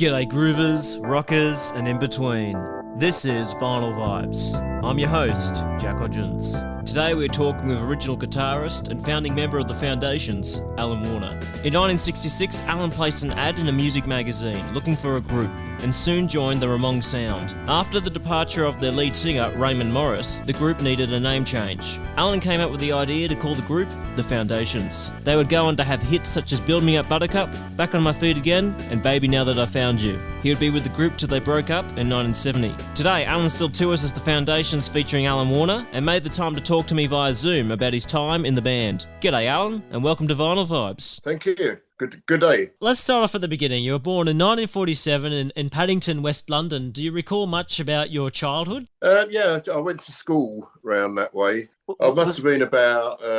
G'day groovers, rockers, and in between. This is Vinyl Vibes. I'm your host, Jack Hodgins. Today we're talking with original guitarist and founding member of the Foundations, Alan Warner. In 1966, Alan placed an ad in a music magazine looking for a group and soon joined the Ramongs sound. After the departure of their lead singer, Ramong Morrison, the group needed a name change. Alan came up with the idea to call the group the Foundations. They would go on to have hits such as Me Up Buttercup, Back on My Feet Again, and Baby Now That I Found You. He would be with the group till they broke up in 1970. Today, Alan still tours as the Foundations featuring Alan Warner and made the time to talk to me via Zoom about his time in the band. G'day Alan, and welcome to Vinyl Vibes. Thank you. Good day. Let's start off at the beginning. You were born in 1947 in Paddington, West London. Do you recall much about your childhood? Yeah, I went to school round that way. I must have been about 4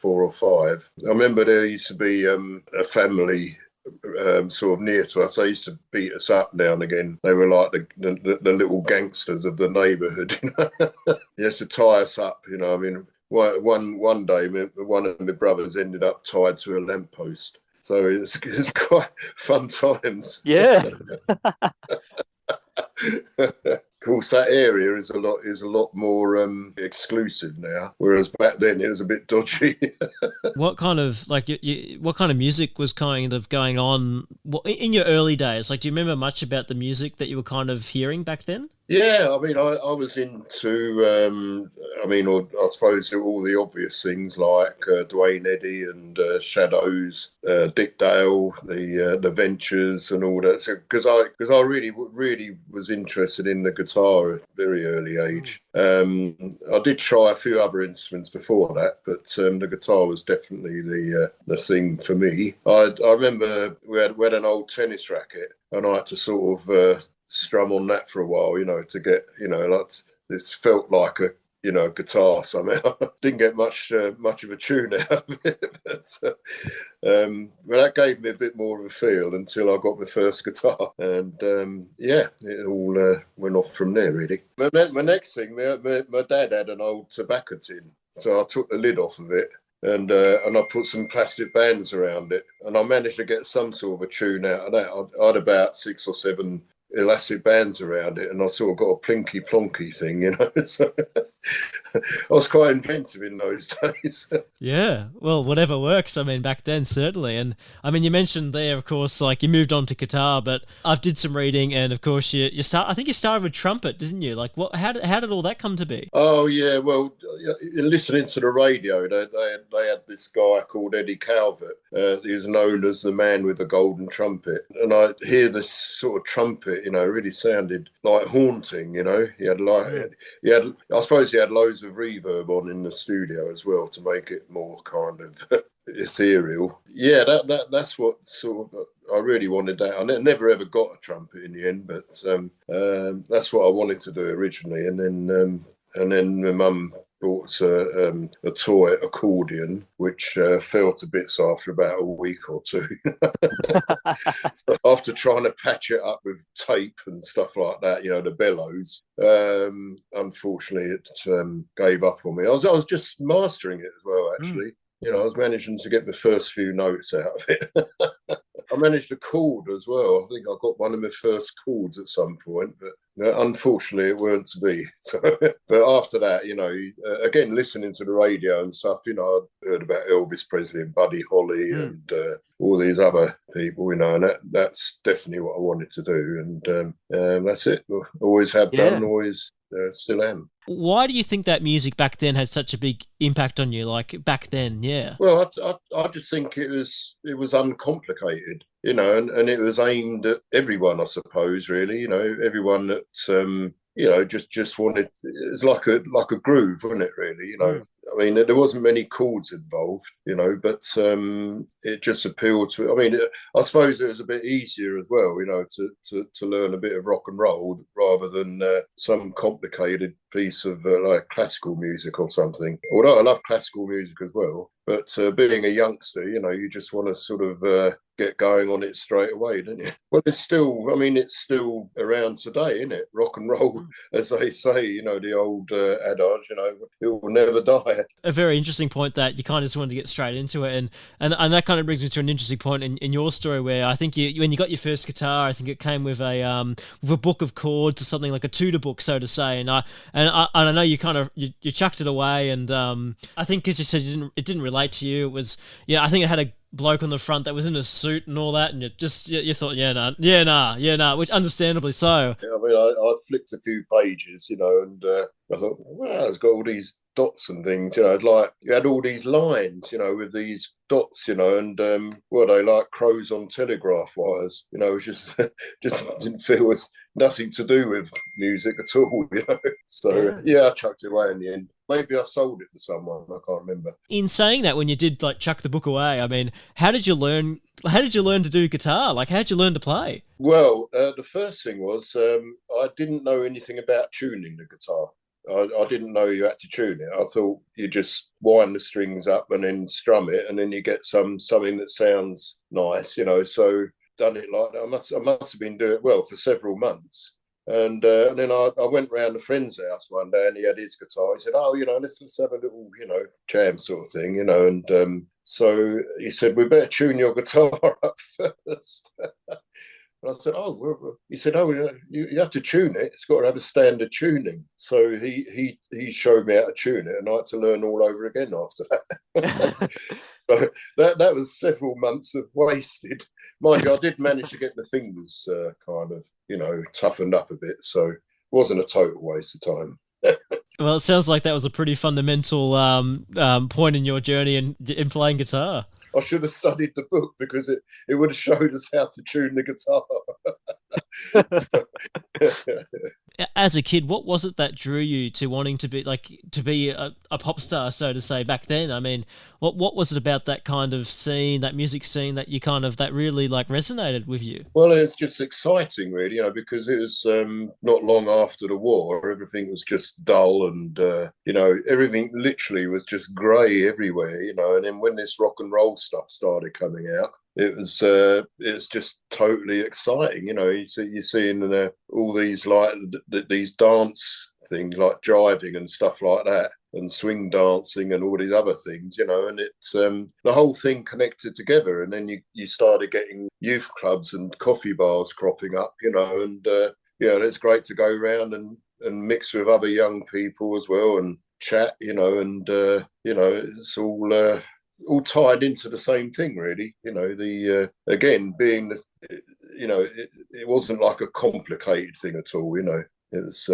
or 5. I remember there used to be a family sort of near to us. They used to beat us up now and again. They were like the little gangsters of the neighbourhood. They used to tie us up, you know. I mean, one day, one of my brothers ended up tied to a lamppost. So it's quite fun times. Yeah. Of course, that area is a lot more exclusive now, whereas back then it was a bit dodgy. What kind of what kind of music was kind of going on in your early days? Like, do you remember much about the music that you were kind of hearing back then? Yeah, I mean, I was into, I suppose all the obvious things like Dwayne Eddy and Shadows, Dick Dale, the Ventures and all that. Because I really was interested in the guitar at a very early age. I did try a few other instruments before that, but the guitar was definitely the thing for me. I remember we had an old tennis racket, and I had to sort of strum on that for a while, you know, to get, you know, like this felt like a, you know, guitar somehow. Didn't get much of a tune out of it, but that gave me a bit more of a feel until I got my first guitar, and it all went off from there really. My next thing, my dad had an old tobacco tin, so I took the lid off of it. And I put some plastic bands around it, and I managed to get some sort of a tune out of that. I had about 6 or 7 elastic bands around it, and I sort of got a plinky plonky thing, you know. So I was quite inventive in those days. Yeah, well, whatever works. I mean, back then certainly. And I mean, you mentioned there, of course, like you moved on to guitar, but I did some reading, and of course, you start. I think you started with trumpet, didn't you? Like, what? How did all that come to be? Oh yeah, well, listening to the radio, they had this guy called Eddie Calvert. He was known as the man with the golden trumpet, and I hear this sort of trumpet, you know, really sounded like haunting. You know, I suppose he had loads of reverb on in the studio as well to make it more kind of ethereal. Yeah, that's what sort of I really wanted that. I never ever got a trumpet in the end, but that's what I wanted to do originally. And then my mum bought a toy accordion, which fell to bits after about a week or 2. So after trying to patch it up with tape and stuff like that, you know, the bellows, unfortunately it gave up on me. I was just mastering it as well, actually. You know, I was managing to get the first few notes out of it. I managed to chord as well. I think I got one of my first chords at some point, but unfortunately it weren't to be. So, but after that, you know, again, listening to the radio and stuff, you know, I'd heard about Elvis Presley and Buddy Holly and all these other people, you know, and that's definitely what I wanted to do. And that's it. Always have done, always still am. Why do you think that music back then had such a big impact on you? Like back then, yeah. Well, I just think it was uncomplicated, you know, and it was aimed at everyone, I suppose. Really, you know, everyone that you know just wanted. It's like a groove, wasn't it? Really, you know. I mean, there wasn't many chords involved, you know, but it just appealed to. I mean, I suppose it was a bit easier as well, you know, to learn a bit of rock and roll rather than some complicated piece of like classical music or something. Although I love classical music as well, but being a youngster, you know, you just want to sort of get going on it straight away, don't you? Well, it's still around today, isn't it? Rock and roll, as they say, you know, the old adage, you know, it will never die. A very interesting point that you kind of just wanted to get straight into it, and that kind of brings me to an interesting point in your story where I think when you got your first guitar, I think it came with a book of chords or something like a tutor book, so to say, and I know you kind of you chucked it away, and I think because you said it didn't relate to you, it was I think it had a bloke on the front that was in a suit and all that, and you thought nah, which understandably so. I mean, I flicked a few pages, and I thought, wow, it's got all these dots and things, like you had all these lines, with these dots, and they like crows on telegraph wires, it just didn't feel as nothing to do with music at all, So I chucked it away in the end. Maybe I sold it to someone. I can't remember. In saying that, when you did like chuck the book away, I mean, how did you learn? How did you learn to do guitar? Like, how did you learn to play? Well, the first thing was I didn't know anything about tuning the guitar. I didn't know you had to tune it. I thought you just wind the strings up and then strum it, and then you get something that sounds nice, So done it like that. I must have been doing it well for several months. And then I went round a friend's house one day, and he had his guitar. He said, "Oh, let's have a little, jam sort of thing, And so he said, "We better tune your guitar up first." And I said, "Oh," he said, "Oh, you have to tune it. It's got to have a standard tuning." So he showed me how to tune it, and I had to learn all over again after that. So that was several months of wasted. Mind you, I did manage to get my fingers kind of, toughened up a bit. So it wasn't a total waste of time. Well, it sounds like that was a pretty fundamental point in your journey in playing guitar. I should have studied the book because it would have showed us how to tune the guitar. As a kid, what was it that drew you to wanting to be a pop star, so to say, back then? I mean, what was it about that kind of scene, that music scene, that that really like resonated with you? Well, it's just exciting, really, because it was not long after the war. Everything was just dull, and everything literally was just grey everywhere, And then when this rock and roll stuff started coming out, it's just totally exciting, You're seeing all these like these dance things like jiving and stuff like that, and swing dancing and all these other things, And it's the whole thing connected together. And then you started getting youth clubs and coffee bars cropping up, And and it's great to go around and mix with other young people as well and chat, And it's all tied into the same thing, really. The again being the, it wasn't like a complicated thing at all. It was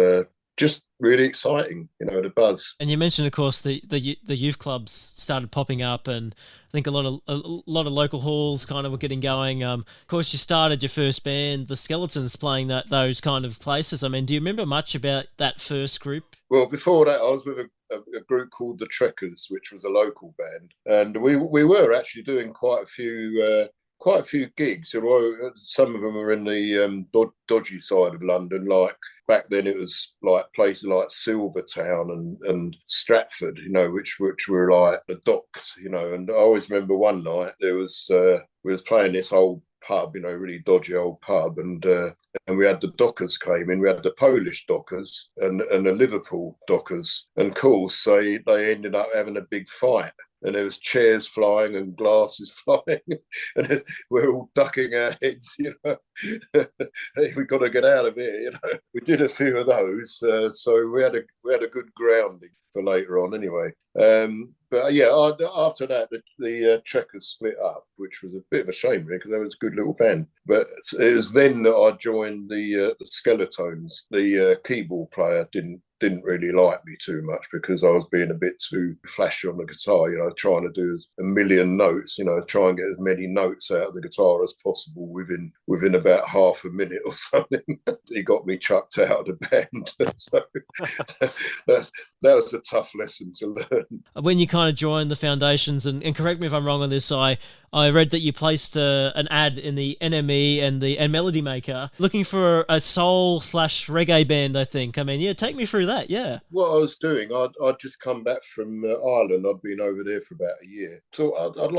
just really exciting. The buzz. And you mentioned, of course, the youth clubs started popping up, and I think a lot of local halls kind of were getting going. Of course, you started your first band, the Skeletons, playing those kind of places. I mean, do you remember much about that first group? Well, before that, I was with a group called the Trekkers, which was a local band, and we were actually doing quite a few gigs. Some of them were in the dodgy side of London, like back then it was like places like Silvertown and Stratford, which were like the docks, And I always remember one night we was playing this old pub, really dodgy old pub, and we had the Dockers came in. We had the Polish Dockers and the Liverpool Dockers, and of course they ended up having a big fight. And there was chairs flying and glasses flying, and we're all ducking our heads, Hey, we got to get out of here, We did a few of those, so we had a good grounding for later on, anyway. But after that, the Trekkers split up, which was a bit of a shame, really, because they was a good little band. But it was then that I joined the Skeletons. The keyboard player didn't really like me too much because I was being a bit too flashy on the guitar, trying to do a million notes, try and get as many notes out of the guitar as possible within about half a minute or something. He got me chucked out of the band. So that was a tough lesson to learn. When you kind of joined the Foundations, and correct me if I'm wrong on this, I read that you placed an ad in the NME and Melody Maker looking for a soul/reggae band, I think. I mean, take me through that, yeah. What I was doing, I'd just come back from Ireland. I'd been over there for about a year. So I'd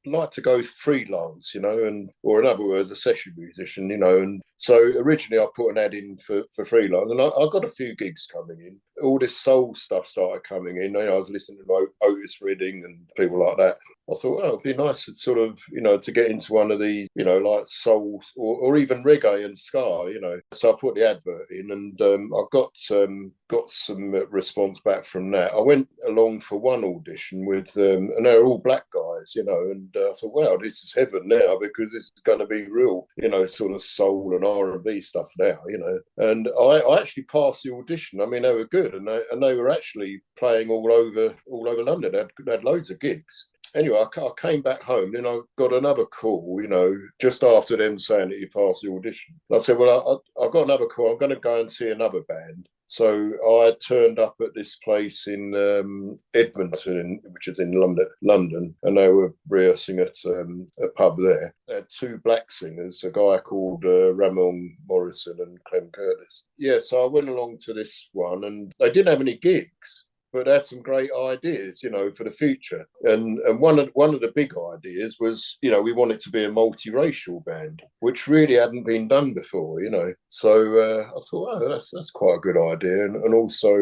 like to go freelance, or in other words, a session musician, and So originally I put an ad in for freelance, and I got a few gigs coming in. All this soul stuff started coming in. I was listening to Otis Redding and people like that. I thought, it'd be nice to sort of, to get into one of these, like soul or even reggae and ska, So I put the advert in, and I got some response back from that. I went along for one audition with, and they were all black guys, and I thought, wow, this is heaven now, because this is going to be real, sort of soul and R&B stuff now, And I actually passed the audition. I mean, they were good, and they were actually playing all over London. They had loads of gigs. Anyway, I came back home, then I got another call, just after them saying that you passed the audition. And I said, well, I've got another call. I'm going to go and see another band. So I turned up at this place in Edmonton, which is in London, and they were rehearsing at a pub there. They had two black singers, a guy called Ramong Morrison and Clem. Yeah, so I went along to this one, and they didn't have any gigs, but they had some great ideas, for the future. And one of the big ideas was, we wanted to be a multiracial band, which really hadn't been done before, So I thought, that's quite a good idea. And also,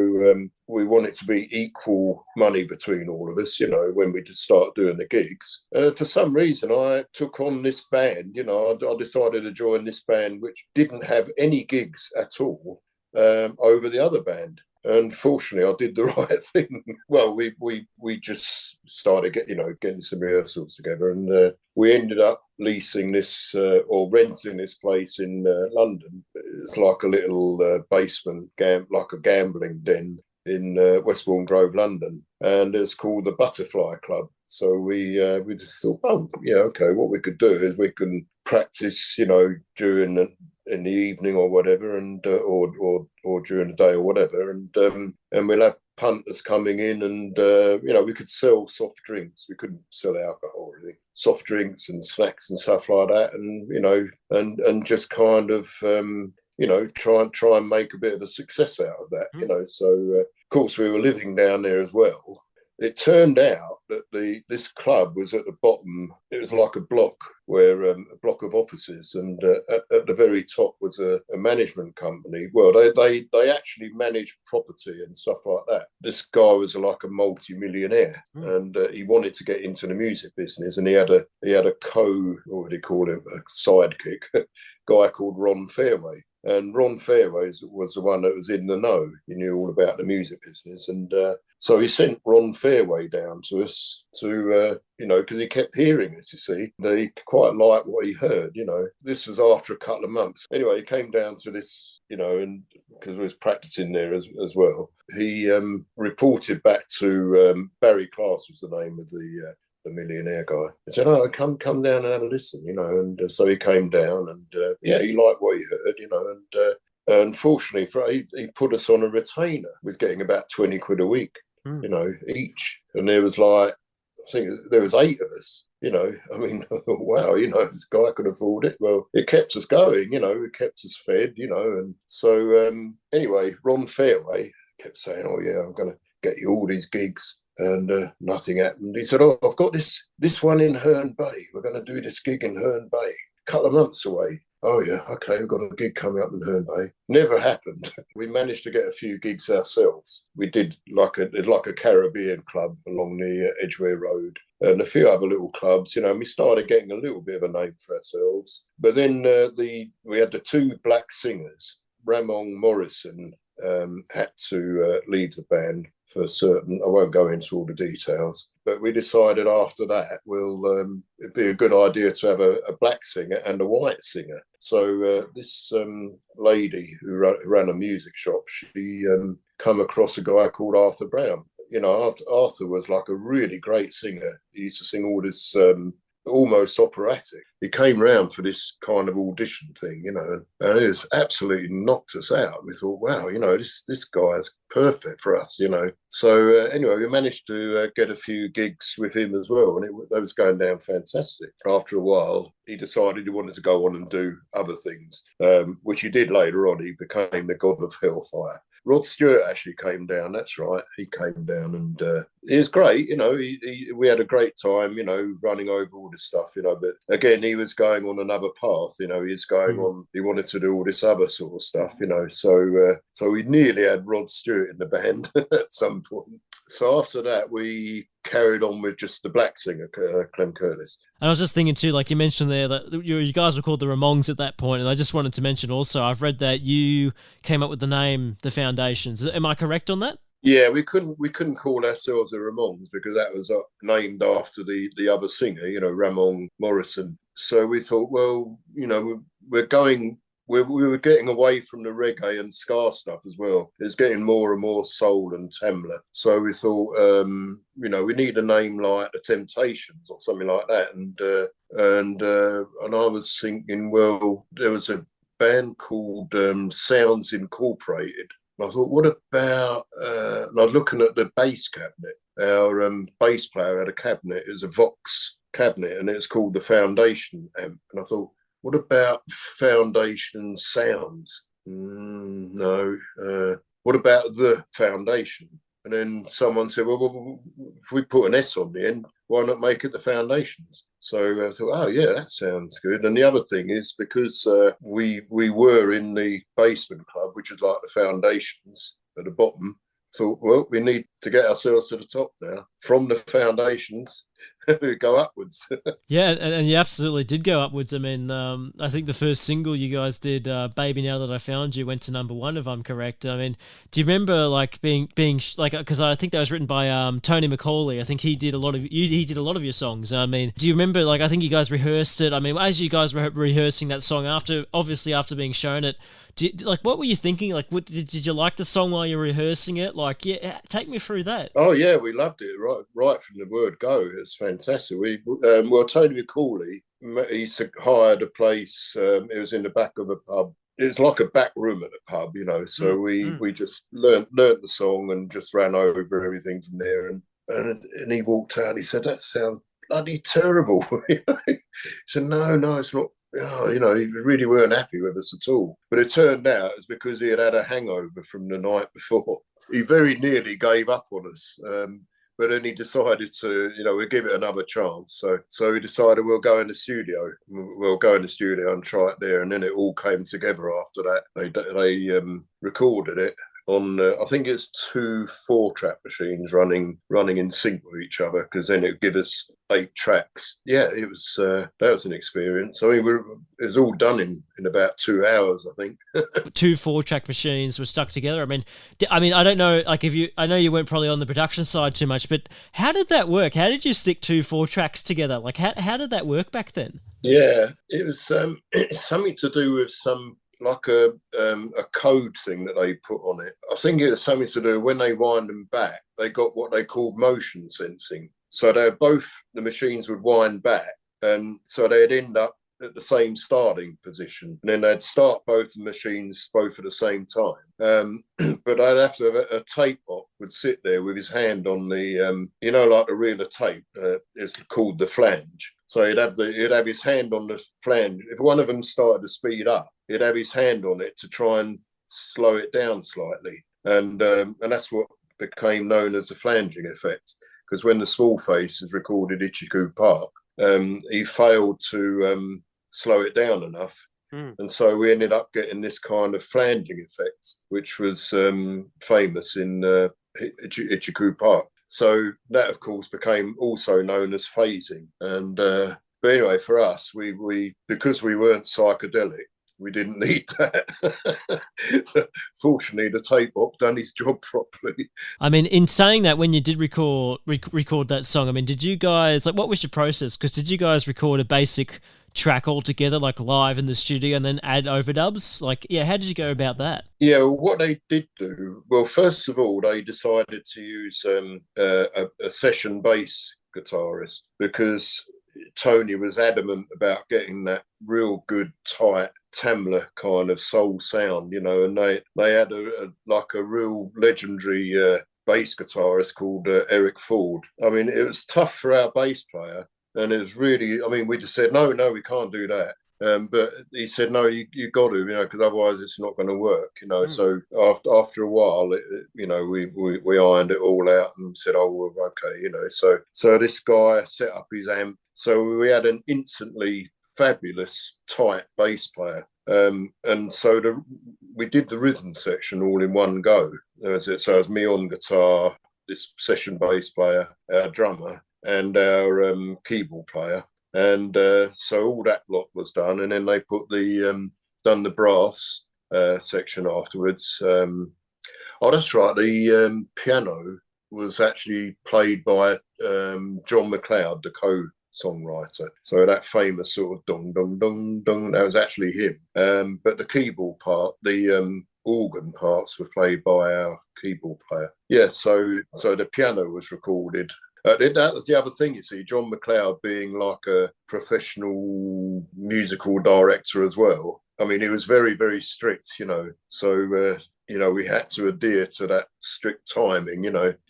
we want it to be equal money between all of us, when we just start doing the gigs. For some reason, I took on this band, I decided to join this band, which didn't have any gigs at all, over the other band. And fortunately, I did the right thing. Well, we just started getting some rehearsals together, and we ended up leasing this or renting this place in London. It's like a little basement, like a gambling den in Westbourne Grove, London, and it's called the Butterfly Club. So we just thought, okay, what we could do is we can practice, during in the evening or whatever, and or during the day or whatever, and we'll have punters coming in, and we could sell soft drinks. We couldn't sell alcohol or anything. Soft drinks and snacks and stuff like that, and and just kind of try and make a bit of a success out of that. So of course we were living down there as well. It turned out that this club was at the bottom. It was like a block a block of offices, and at the very top was a management company. Well, they actually managed property and stuff like that. This guy was like a multi-millionaire, and he wanted to get into the music business, and he had a what would he call him, a sidekick, guy called Ron Fairway. And Ron Fairway was the one that was in the know. He knew all about the music business. And so he sent Ron Fairway down to us to, because he kept hearing us, you see. And he quite liked what he heard, This was after a couple of months. Anyway, he came down to this, and because we was practicing there as well. He reported back to Barry Class was the name of the millionaire guy. He said, come down and have a listen, and so he came down, and he liked what he heard, and unfortunately he put us on a retainer with getting about 20 quid a week, each. And there was I think there was 8 of us, I mean, I thought, wow, this guy could afford it. Well, it kept us going, it kept us fed, and so anyway, Ron Fairway kept saying, oh yeah, I'm going to get you all these gigs. And nothing happened. He said, I've got this one in Herne Bay. We're going to do this gig in Herne Bay. A couple of months away. Oh, yeah, okay, we've got a gig coming up in Herne Bay. Never happened. We managed to get a few gigs ourselves. We did like a Caribbean club along the Edgware Road, and a few other little clubs, and we started getting a little bit of a name for ourselves. But then we had the 2 black singers. Ramong Morrison had to leave the band for certain. I won't go into all the details, but we decided after that, it'd be a good idea to have a black singer and a white singer. So this lady who ran a music shop, she come across a guy called Arthur Brown. Arthur was like a really great singer. He used to sing all this almost operatic. He came round for this kind of audition thing, and it was absolutely knocked us out. We thought, wow, this guy is perfect for us, So anyway, we managed to get a few gigs with him as well, and that was going down fantastic. After a while, he decided he wanted to go on and do other things, which he did later on. He became the god of hellfire. Rod Stewart actually came down. That's right, he came down, and it was great. We had a great time. Running over all this stuff. But again, he was going on another path. He was going on. He wanted to do all this other sort of stuff. So we nearly had Rod Stewart in the band at some point. So after that, we carried on with just the black singer, Clem Curtis. And I was just thinking too, like you mentioned there, that you guys were called the Ramongs at that point, and I just wanted to mention also, I've read that you came up with the name, the Foundations. Am I correct on that? Yeah, we couldn't call ourselves the Ramongs because that was named after the other singer, Ramong Morrison. So we thought, well, we were getting away from the reggae and ska stuff as well. It's getting more and more soul and Tamla. So we thought, we need a name like the Temptations or something like that. And I was thinking, well, there was a band called Sounds Incorporated. And I thought, what about? And I was looking at the bass cabinet. Our bass player had a cabinet. It was a Vox cabinet, and it's called the Foundation amp. And I thought, what about Foundation Sounds? No. What about the Foundation? And then someone said, well, if we put an S on the end, why not make it the Foundations? So I thought, oh, yeah, that sounds good. And the other thing is because we were in the basement club, which is like the Foundations at the bottom, thought, well, we need to get ourselves to the top now. From the Foundations, we go upwards. Yeah, and you absolutely did go upwards. I mean, I think the first single you guys did, "Baby Now That I Found You," went to #1, if I'm correct. I mean, do you remember like being like, because I think that was written by Tony McCauley. I think he did a lot of your songs. I mean, do you remember, like, I think you guys rehearsed it? I mean, as you guys were rehearsing that song after being shown it, what were you thinking? Like, did you like the song while you're rehearsing it? Like, yeah, take me through that. Oh yeah, we loved it right from the word go. It's fantastic. Tony McCauley, he hired a place. It was in the back of a pub. It's like a back room at the pub, So we just learnt the song and just ran over everything from there. And he walked out. He said, "That sounds bloody terrible." He said, "No, it's not." Oh, he really weren't happy with us at all. But it turned out it's because he had a hangover from the night before. He very nearly gave up on us. But then he decided to, we'll give it another chance. So he decided we'll go in the studio. We'll go in the studio and try it there. And then it all came together after that. They recorded it on, I think it's 2 4-track machines running in sync with each other, because then it would give us 8 tracks. Yeah, it was that was an experience. I mean, it was all done in about 2 hours, I think. 2 4-track machines were stuck together. I mean, I don't know. Like, I know you weren't probably on the production side too much, but how did that work? How did you stick 2 4-tracks together? Like, how did that work back then? Yeah, it was something to do with some, like a code thing that they put on it. I think it was something to do when they wind them back, they got what they called motion sensing. So the machines would wind back, and so they'd end up at the same starting position, and then they'd start both the machines both at the same time. But I'd have to have a tape op would sit there with his hand on the like the reel of tape. It's called the flange. So he'd have his hand on the flange. If one of them started to speed up, he'd have his hand on it to try and slow it down slightly, and that's what became known as the flanging effect. Because when the Small Faces recorded Ichiku Park, he failed to slow it down enough. And so we ended up getting this kind of flanging effect, which was famous in Ichiku Park. So that, of course, became also known as phasing. And but anyway, for us, we because we weren't psychedelic, we didn't need that. Fortunately, the tape op done his job properly. I mean, in saying that, when you did record that song, I mean, did you guys, like, what was your process? Because did you guys record a basic track altogether, like live in the studio, and then add overdubs? Like, yeah, how did you go about that? Yeah, well, what they did do, well, first of all, they decided to use a session bass guitarist, because Tony was adamant about getting that real good, tight Tamla kind of soul sound, and they had a real legendary bass guitarist called Eric Ford. I mean, it was tough for our bass player, and it was really, I mean, we just said, no, we can't do that. But he said, no, you got to, because otherwise it's not going to work, Mm. So after a while, we ironed it all out and said, oh, well, okay, So this guy set up his amp. So we had an instantly fabulous tight bass player. And so we did the rhythm section all in one go. So it was me on guitar, this session bass player, our drummer, and our keyboard player. And so all that lot was done, and then they put done the brass section afterwards. Oh, that's right. The piano was actually played by John McLeod, the co-songwriter. So that famous sort of dong dong dong dong, that was actually him. But the keyboard part, the organ parts were played by our keyboard player. Yeah, so the piano was recorded. That was the other thing, you see, John McLeod being like a professional musical director as well. I mean, he was very, very strict, So, we had to adhere to that strict timing,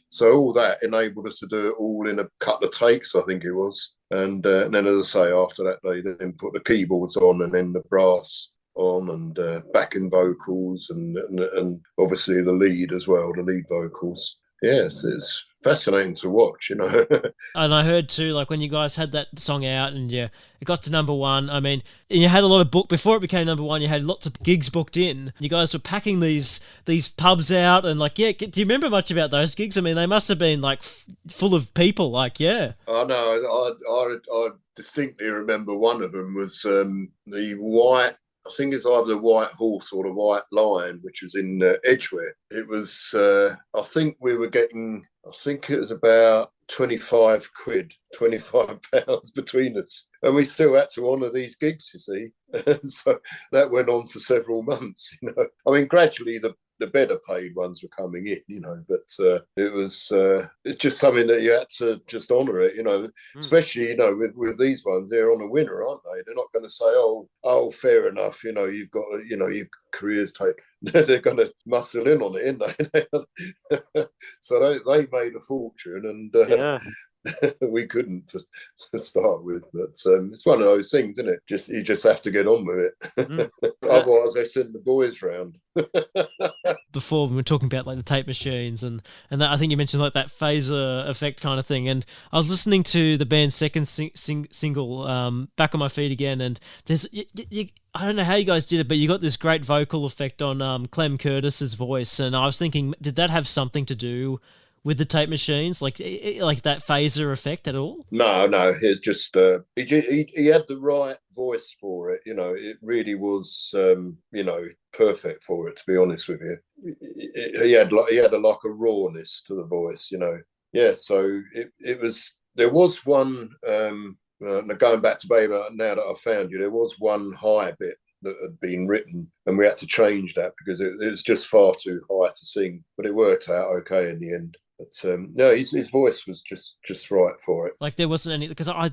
So all that enabled us to do it all in a couple of takes, I think it was. And then, as I say, after that, they then put the keyboards on and then the brass on and backing vocals and obviously the lead as well, the lead vocals. Yes, it's fascinating to watch, And I heard too, like when you guys had that song out and it got to number one. I mean, you had a lot of before it became number one. You had lots of gigs booked in. You guys were packing these pubs out and do you remember much about those gigs? I mean, they must have been like full of people. Yeah. I know. I distinctly remember one of them was the white. I think it's either the White Horse or the White Lion, which was in Edgware. It was. I think we were getting. I think it was about 25 quid, 25 pounds between us. And we still had to honour these gigs, you see. So that went on for several months, I mean, gradually the better paid ones were coming in, but it was it's just something that you had to just honour it, especially, with these ones, they're on a winner, aren't they? They're not going to say, oh, fair enough, you've got, your career's taken. They're going to muscle in on it, aren't they? So they made a fortune and we couldn't to start with, but it's one of those things, isn't it? You just have to get on with it. Otherwise they send the boys round. Before we were talking about like the tape machines and that, I think you mentioned like that phaser effect kind of thing, and I was listening to the band's second single, Back on My Feet Again, and there's I don't know how you guys did it, but you got this great vocal effect on Clem Curtis's voice, and I was thinking, did that have something to do with the tape machines, like that phaser effect at all? No, he's just he had the right voice for it. It really was perfect for it. To be honest with you, he had like a rawness to the voice. Yeah. So it was. There was one. Going back to Baby, now that I've found you, there was one high bit that had been written, and we had to change that because it was just far too high to sing. But it worked out okay in the end. But no, his voice was just right for it. Like there wasn't any, because I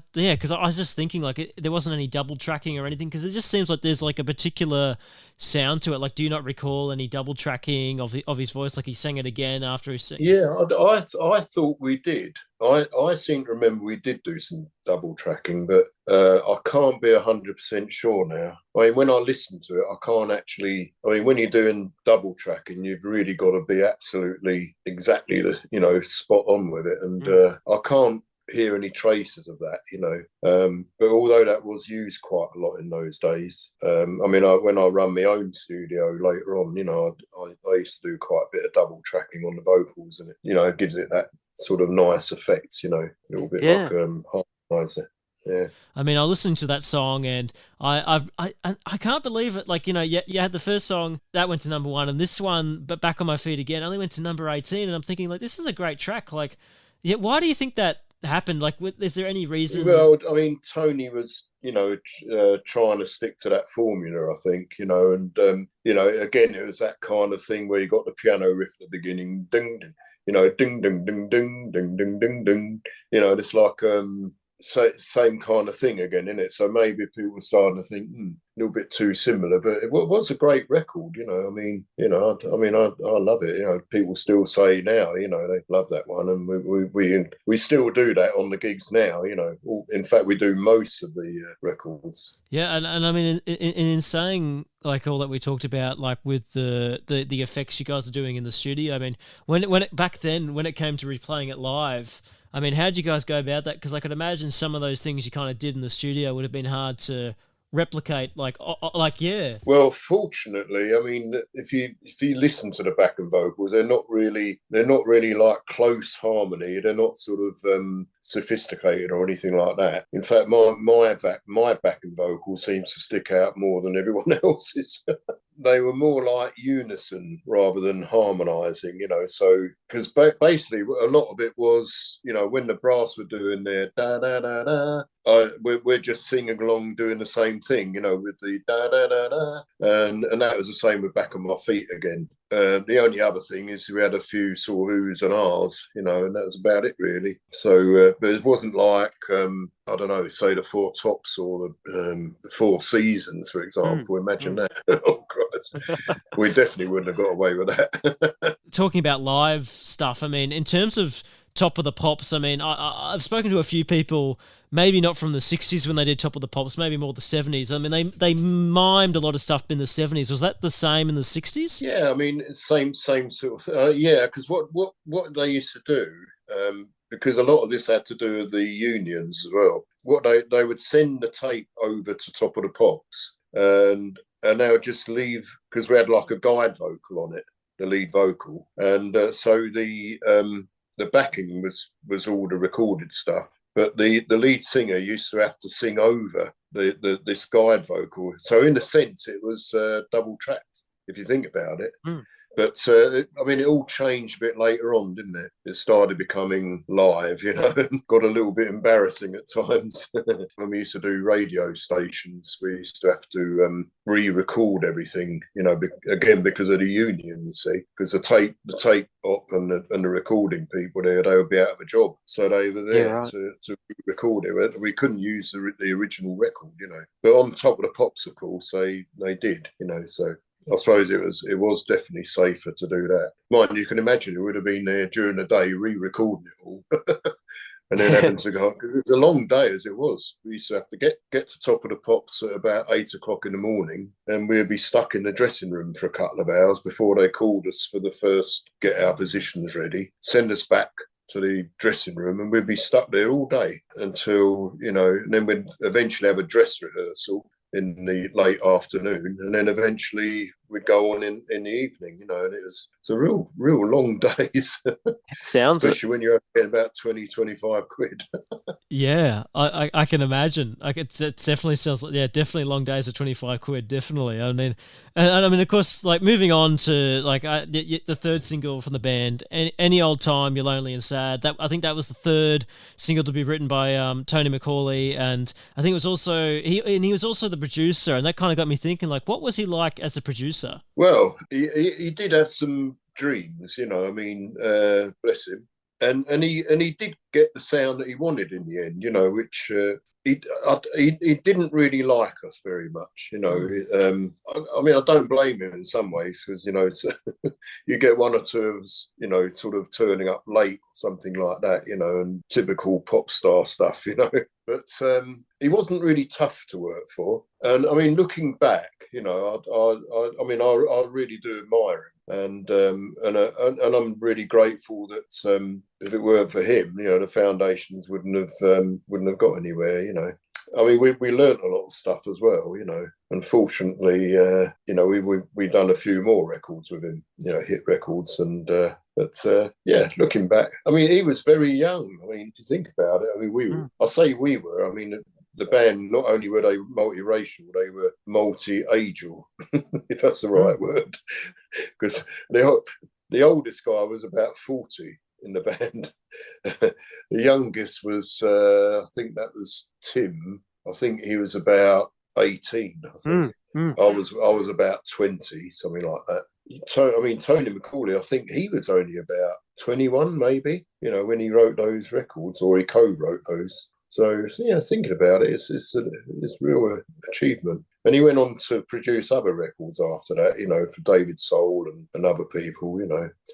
was just thinking like there wasn't any double tracking or anything, because it just seems like there's like a particular sound to it. Like, do you not recall any double tracking of his voice? Like he sang it again after he sang. Yeah, I thought we did. I seem to remember we did do some double tracking, but I can't be 100% sure now. I mean, when I listen to it, I can't actually. I mean, when you're doing double tracking, you've really got to be absolutely exactly spot on with it, and I can't hear any traces of that, but although that was used quite a lot in those days, I mean, when I run my own studio later on, I used to do quite a bit of double tracking on the vocals, and it gives it that sort of nice effect, a little bit like harmonizer. Yeah. I mean, I listened to that song and I can't believe it. Like, you had the first song that went to number one, and this one, but Back on My Feet Again, only went to number 18, and I'm thinking like, this is a great track. Like, why do you think that happened? Like, is there any reason? Well, I mean, Tony was, trying to stick to that formula, I think, and again, it was that kind of thing where you got the piano riff at the beginning, ding, ding, ding, ding, ding, ding, ding, ding, ding, ding. It's like same kind of thing again, isn't it? So maybe people are starting to think a little bit too similar, but it was a great record, you know. I mean, you know, I love it. You know, people still say now, you know, they love that one, and we still do that on the gigs now. You know, in fact, we do most of the records. Yeah, and I mean, in saying like all that we talked about, like with the effects you guys are doing in the studio. I mean, back then when it came to replaying it live, I mean, how did you guys go about that? Because I could imagine some of those things you kind of did in the studio would have been hard to replicate. Yeah. Well, fortunately, I mean, if you listen to the backing vocals, they're not really like close harmony. They're not sort of sophisticated or anything like that. In fact, my backing vocal seems to stick out more than everyone else's. They were more like unison rather than harmonizing, you know. So, because basically a lot of it was, you know, when the brass were doing their da da da da, we're just singing along doing the same thing, you know, with the da da da da, and that was the same with Back on My Feet again. The only other thing is we had a few sort of oohs and ahs, you know, and that was about it really. So, but it wasn't like I don't know, say the Four Tops or the Four Seasons, for example. Imagine that. Oh Christ, we definitely wouldn't have got away with that. Talking about live stuff, I mean, in terms of Top of the Pops, I mean, I've spoken to a few people, maybe not from the 60s when they did Top of the Pops, maybe more the 70s. I mean, they mimed a lot of stuff in the 70s. Was that the same in the 60s? Yeah, I mean, same sort of yeah, because what they used to do, because a lot of this had to do with the unions as well. What they would send the tape over to Top of the Pops, and they would just leave, because we had like a guide vocal on it, the lead vocal, and so the backing was all the recorded stuff, but the lead singer used to have to sing over this guide vocal. So in a sense, it was double tracked if you think about it. But I mean, it all changed a bit later on, didn't it? It started becoming live, you know, and got a little bit embarrassing at times. When we used to do radio stations, we used to have to re-record everything, you know, again because of the union, you see, because the tape op and the recording people there, they would be out of a job, so they were there to record it. We couldn't use the original record, you know. But on Top of the Pops, of course, they did, you know, so. I suppose it was definitely safer to do that. Mind you can imagine it would have been there during the day re-recording it all, and then having to go. It was a long day as it was. We used to have to get to Top of the Pops at about 8 o'clock in the morning, and we'd be stuck in the dressing room for a couple of hours before they called us for the first get our positions ready, send us back to the dressing room, and we'd be stuck there all day until, you know, and then we'd eventually have a dress rehearsal in the late afternoon, and then eventually we'd go on in the evening, you know, and it's a real long days. Sounds especially when you're getting about 20-25 quid. Yeah, I can imagine. Like it definitely sounds like, yeah, definitely long days of 25 quid, definitely. I mean, and I mean, of course, like moving on to like the third single from the band, Any Old Time, You're Lonely and Sad. That I think that was the third single to be written by Tony McCauley, and I think it was also he was also the producer, and that kind of got me thinking, like, what was he like as a producer? Well, he did have some dreams, you know. I mean, bless him. And he did get the sound that he wanted in the end, you know, which he didn't really like us very much, you know. I mean, I don't blame him in some ways, because, you know, it's, you get one or two of us, you know, sort of turning up late or something like that, you know, and typical pop star stuff, you know. But he wasn't really tough to work for. And I mean, looking back, you know, I mean, I really do admire him. And I'm really grateful that if it weren't for him, you know, the foundations wouldn't have got anywhere, you know. I mean, we learnt a lot of stuff as well, you know. Unfortunately, you know, we done a few more records with him, you know, hit records, and but yeah, looking back, I mean, he was very young. I mean, if you think about it, I mean, I say we were. I mean, the band, not only were they multiracial, they were multi-ageal, if that's the right word. Because the oldest guy was about 40 in the band. The youngest was, I think that was Tim. I think he was about 18. I think I was about 20, something like that. I mean, Tony McCauley, I think he was only about 21, maybe, you know, when he wrote those records, or he co-wrote those. So yeah, thinking about it, it's real achievement. And he went on to produce other records after that, for David Soul and other people,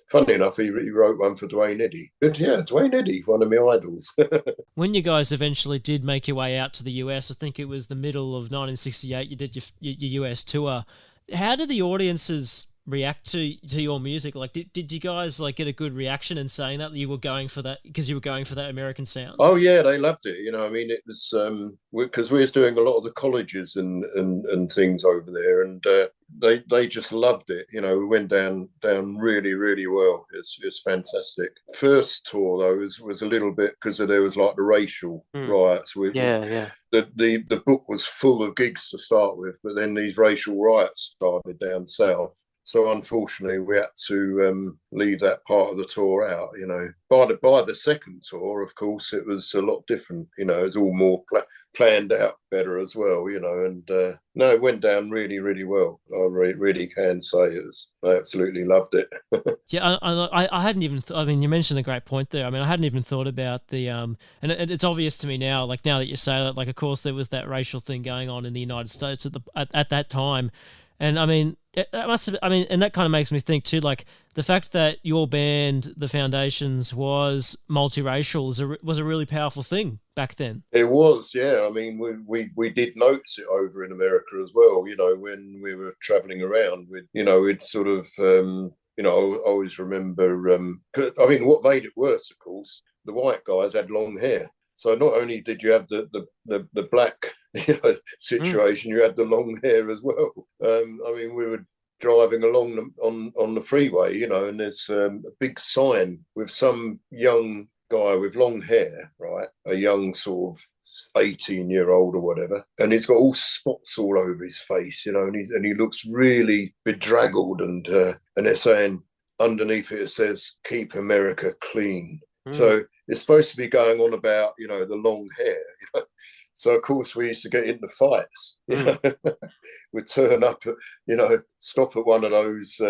Funny enough, he wrote one for Dwayne Eddy. But yeah, Dwayne Eddy, one of my idols. When you guys eventually did make your way out to the US, I think it was the middle of 1968, you did your US tour. How did the audiences react to your music? Like, did you guys like get a good reaction in saying that you were going for that because you were going for that American sound? Oh yeah, they loved it. I mean, it was because we was doing a lot of the colleges and things over there, and they just loved it. We went down really really well. It's fantastic. First tour though was a little bit because there was like the racial riots. Yeah. The book was full of gigs to start with, but then these racial riots started down south. So unfortunately, we had to leave that part of the tour out. By the second tour, of course, it was a lot different. It was all more planned out better as well. And no, it went down really, really well. I really can say I absolutely loved it. Yeah, I hadn't even. I mean, you mentioned a great point there. I mean, I hadn't even thought about the and it's obvious to me now. Like now that you say that, like of course there was that racial thing going on in the United States at that time. And I mean, that must have. I mean, and that kind of makes me think too. Like the fact that your band, The Foundations, was multiracial was a really powerful thing back then. It was, yeah. I mean, we did notice it over in America as well. When we were travelling around, we'd sort of. I always remember. I mean, what made it worse, of course, the white guys had long hair. So not only did you have the black situation, you had the long hair as well. I mean, we were driving along on the freeway, and there's a big sign with some young guy with long hair, right? A young sort of 18-year-old or whatever, and he's got all spots all over his face, and he looks really bedraggled, and they're saying underneath it says "Keep America Clean." So it's supposed to be going on about, the long hair. So, of course, we used to get into fights. We'd turn up, stop at one of those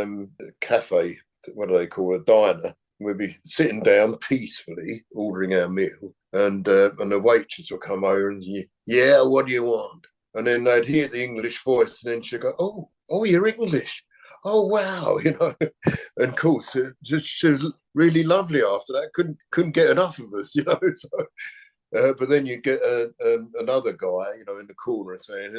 cafe, what do they call it, a diner. We'd be sitting down peacefully, ordering our meal. And the waitress would come over and, yeah, what do you want? And then they'd hear the English voice and then she'd go, oh, you're English. Oh wow, and of course, she was really lovely after that. Couldn't get enough of us, So, but then you'd get another guy, in the corner saying,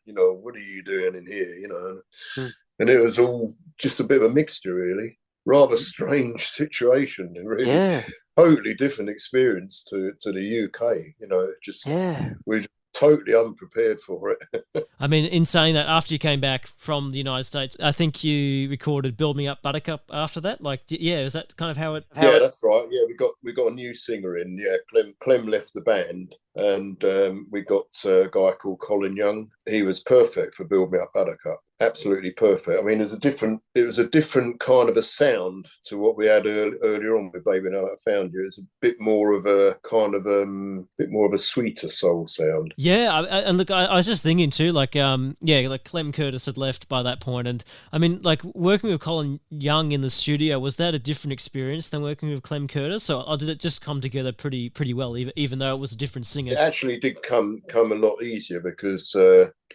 what are you doing in here, and it was all just a bit of a mixture, really. Rather strange situation, really. Yeah. Totally different experience to the UK, we're totally unprepared for it. I mean, in saying that, after you came back from the United States, I think you recorded "Build Me Up, Buttercup" after that. Like, yeah, is that kind of how it? That's right. Yeah, we got a new singer in. Yeah, Clem left the band, and we got a guy called Colin Young. He was perfect for "Build Me Up, Buttercup." Absolutely perfect. I mean, it was a different kind of a sound to what we had earlier on with "Baby Now I Found You." It's a bit more of a kind of bit more of a sweeter soul sound. Yeah, and look, I was just thinking too, like, like Clem Curtis had left by that point, and I mean, like working with Colin Young in the studio, was that a different experience than working with Clem Curtis, or did it just come together pretty well, even though it was a different singer? It actually did come a lot easier because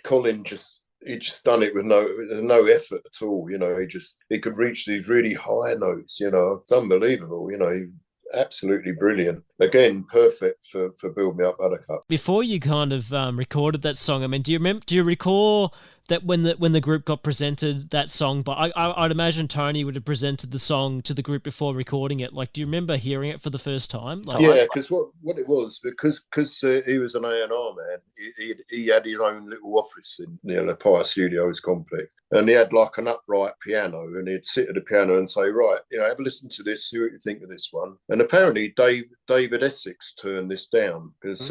Colin he just done it with no effort at all. He could reach these really high notes. It's unbelievable. Absolutely brilliant. Again, perfect for "Build Me Up, Buttercup." Before you kind of recorded that song, I mean, do you recall that when the group got presented that song? But I'd imagine Tony would have presented the song to the group before recording it. Like, do you remember hearing it for the first time? Like, yeah, because what it was, because he was an A&R man, he had his own little office in the Pie Studios complex, and he had like an upright piano, and he'd sit at the piano and say, right, have a listen to this, see what you think of this one. And apparently David Essex turned this down because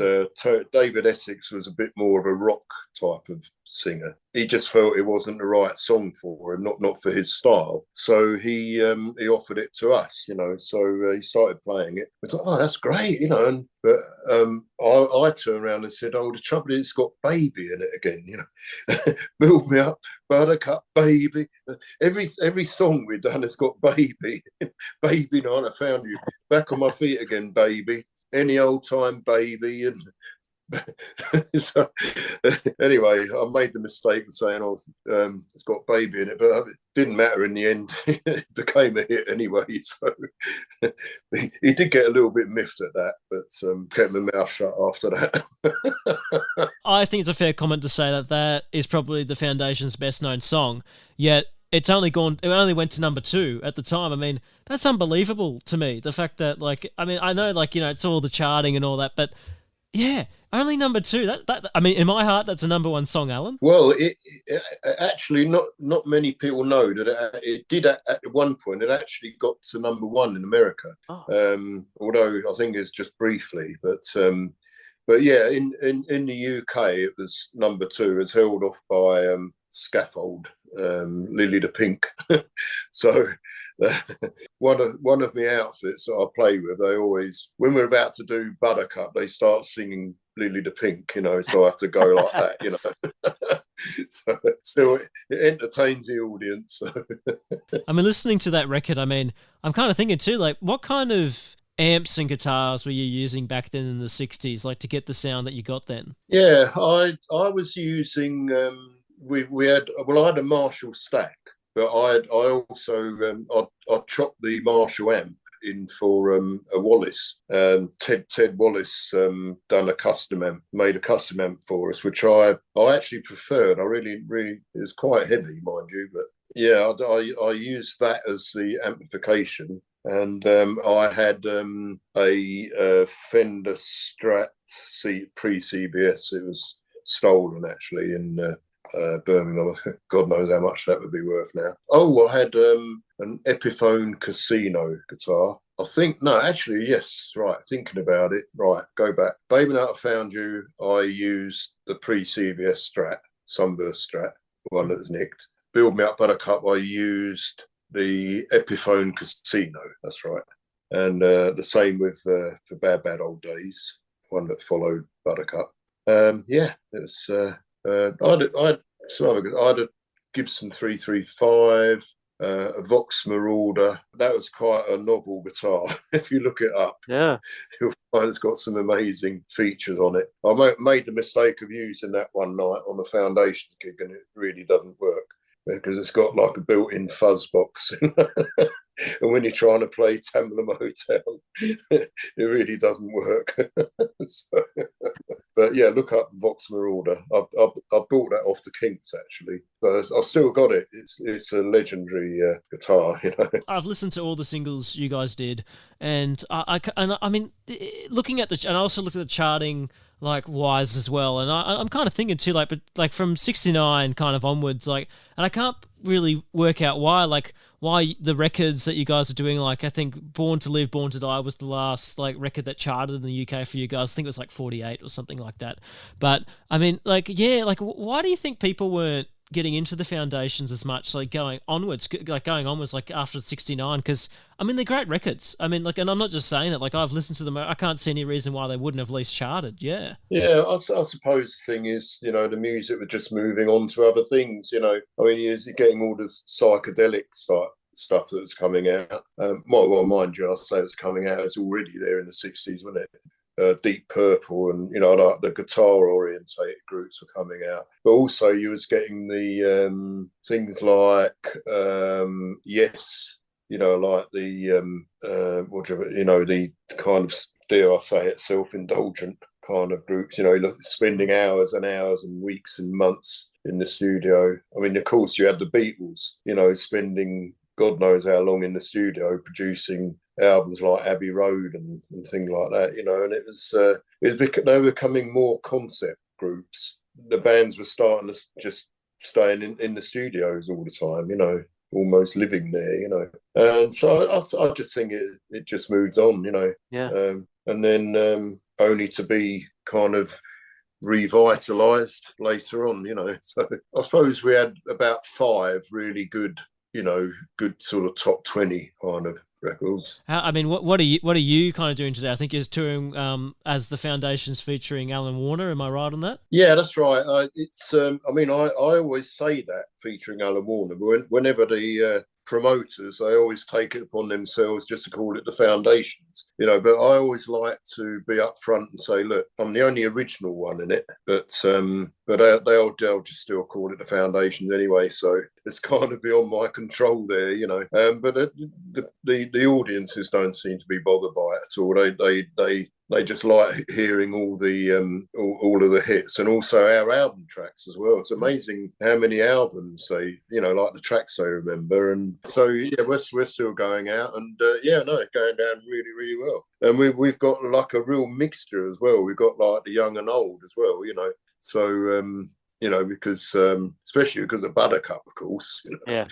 David Essex was a bit more of a rock type of singer. He just felt it wasn't the right song for him, not for his style. So he offered it to us, So he started playing it. We thought, oh, that's great, but I turned around and said, oh, the trouble is it's got "baby" in it again, "Build me up, buttercup, baby." Every song we've done has got "baby." "Baby, now I found you. Back on my feet again, baby." Any Old Time Baby, and so, anyway, I made the mistake of saying, "Oh, it's got baby in it," but it didn't matter in the end. It became a hit anyway. So he did get a little bit miffed at that, but kept my mouth shut after that. I think it's a fair comment to say that that is probably the Foundation's best known song, yet it only went to number 2 at the time. I mean, that's unbelievable to me. The fact that, like, I mean, I know, like, it's all the charting and all that, but yeah, only number 2. That I mean, in my heart, that's a number 1 song, Alan. Well, it actually, not many people know that it did at one point. It actually got to number 1 in America. Oh. Although I think it's just briefly, but yeah, in the UK it was number 2. It's held off by Scaffold, Lily the Pink. So one of my outfits that I play with, they always, when we're about to do Buttercup, they start singing Lily the Pink, so I have to go like that, So still, it entertains the audience. I mean, listening to that record, I mean, I'm kind of thinking too, like, what kind of amps and guitars were you using back then in the 60s, like, to get the sound that you got then? Yeah, I was using, we had, well, I had a Marshall stack, but I also, I chopped the Marshall amp in for a Wallace. Ted Wallace done a custom amp, made a custom amp for us, which I actually preferred. I really, it was quite heavy, mind you, but yeah, I used that as the amplification. And I had a Fender Strat pre-CBS. It was stolen actually in Birmingham. God knows how much that would be worth now. Oh, I had an Epiphone Casino guitar. I think, no, actually, yes, right, thinking about it, right, go back. Baby Night I Found You, I used the pre-CBS Strat, Sunburst Strat, the one that was nicked. Build Me Up Buttercup, I used the Epiphone Casino, that's right. And the same with for Bad Old Days, one that followed Buttercup. Yeah, it was, I had some other good, I had a Gibson 335, a Vox Marauder. That was quite a novel guitar. If you look it up, yeah, you'll find it's got some amazing features on it. I made the mistake of using that one night on the Foundation gig, and it really doesn't work because it's got like a built-in fuzz box. And when you're trying to play Tamla Motown, it really doesn't work. So, but yeah, look up Vox Marauder. I bought that off the Kinks actually, but I've still got it. It's a legendary guitar. I've listened to all the singles you guys did, and I mean, looking at and I also looked at the charting like wise as well, and I'm kind of thinking too, like, but like from '69 kind of onwards, like, and I can't really work out why the records that you guys are doing, like, I think Born to Live, Born to Die was the last like record that charted in the UK for you guys. I think it was like 48 or something like that. But I mean, like, yeah, like, why do you think people weren't getting into the Foundations as much, like going onwards like after '69? Because I mean, they're great records. I mean, like, and I'm not just saying that, like, I've listened to them. I can't see any reason why they wouldn't have at least charted. Yeah, I suppose the thing is, the music was just moving on to other things. I mean, you're getting all the psychedelic stuff that was coming out. Well, mind you, I'll say it's coming out. It's already there in the '60s, wasn't it? Deep Purple and like the guitar orientated groups were coming out, but also you was getting the things like Yes, like the the kind of, dare I say it, self-indulgent kind of groups, spending hours and hours and weeks and months in the studio. I mean, of course you had the Beatles, spending God knows how long in the studio producing albums like Abbey Road and things like that, and it was they were becoming more concept groups. The bands were starting to just staying in the studios all the time, almost living there, and so I just think it just moved on, yeah. And then only to be kind of revitalized later on, so I suppose we had about 5 really good good sort of top 20 kind of Records. I mean, what are you kind of doing today? I think you're touring as the Foundations featuring Alan Warner. Am I right on that? Yeah, that's right. I always say that featuring Alan Warner, but whenever the promoters, they always take it upon themselves just to call it the Foundations, but I always like to be upfront and say, look, I'm the only original one in it, but they'll just still call it the Foundations anyway, so it's kind of beyond my control there, but the audiences don't seem to be bothered by it at all. They just like hearing all of the hits, and also our album tracks as well. It's amazing how many albums they, like the tracks they remember. And so, yeah, we're still going out, and it's going down really, really well. And we've got like a real mixture as well. We've got like the young and old as well, So, because especially because of Buttercup, of course. Yeah.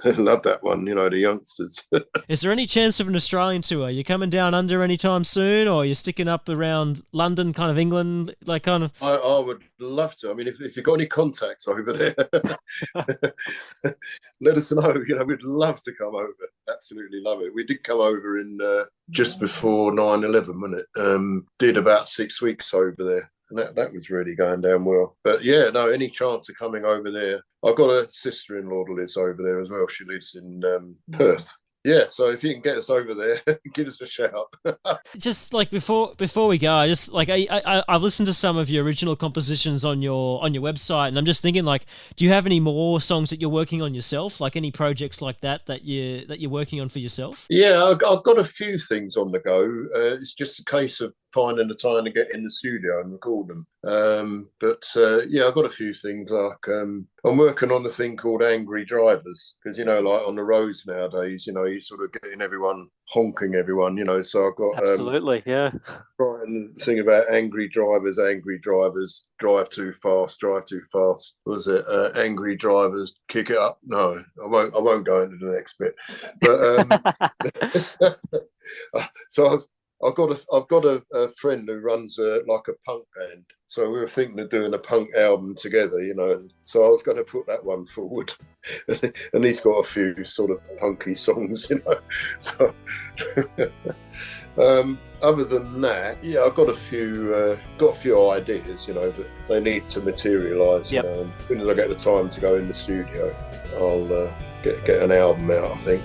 I love that one, the youngsters. Is there any chance of an Australian tour? Are you coming down under anytime soon, or are you sticking up around London, kind of England, like kind of? I would love to. I mean, if you've got any contacts over there, let us know. We'd love to come over. Absolutely love it. We did come over in just before 9/11, wasn't it? Did about 6 weeks over there. And that was really going down well. But yeah, no, any chance of coming over there. I've got a sister-in-law that lives over there as well. She lives in Perth. Yeah, so if you can get us over there, give us a shout. Just like before we go, I've listened to some of your original compositions on your website, and I'm just thinking, like, do you have any more songs that you're working on yourself? Like any projects like that you're working on for yourself? Yeah, I've got a few things on the go. It's just a case of finding the time to get in the studio and record them. I've got a few things like I'm working on a thing called Angry Drivers, because like on the roads nowadays, you're sort of getting everyone honking everyone, so I've got absolutely, yeah, writing a thing about angry drivers, drive too fast, was it angry drivers, kick it up? No, I won't go into the next bit, but so I've got a friend who runs a punk band, so we were thinking of doing a punk album together, and so I was going to put that one forward, and he's got a few sort of punky songs, So, other than that, yeah, I've got a few ideas, but they need to materialise. Yep. As soon as I get the time to go in the studio, I'll get an album out, I think.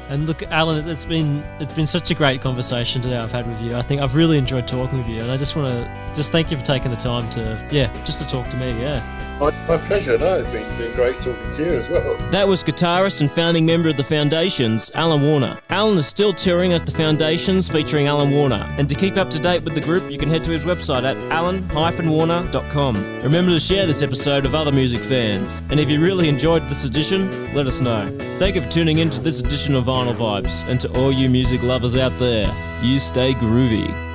And look, Alan, it's been such a great conversation today I've had with you. I think I've really enjoyed talking with you, and I just want to thank you for taking the time to talk to me. Yeah. My pleasure. No, it's been great talking to you as well. That was guitarist and founding member of the Foundations, Alan Warner. Alan is still touring as the Foundations featuring Alan Warner. And to keep up to date with the group, you can head to his website at alan-warner.com. Remember to share this episode with other music fans. And if you really enjoyed this edition, let us know. Thank you for tuning in to this edition of Vinyl Vibes. And to all you music lovers out there, you stay groovy.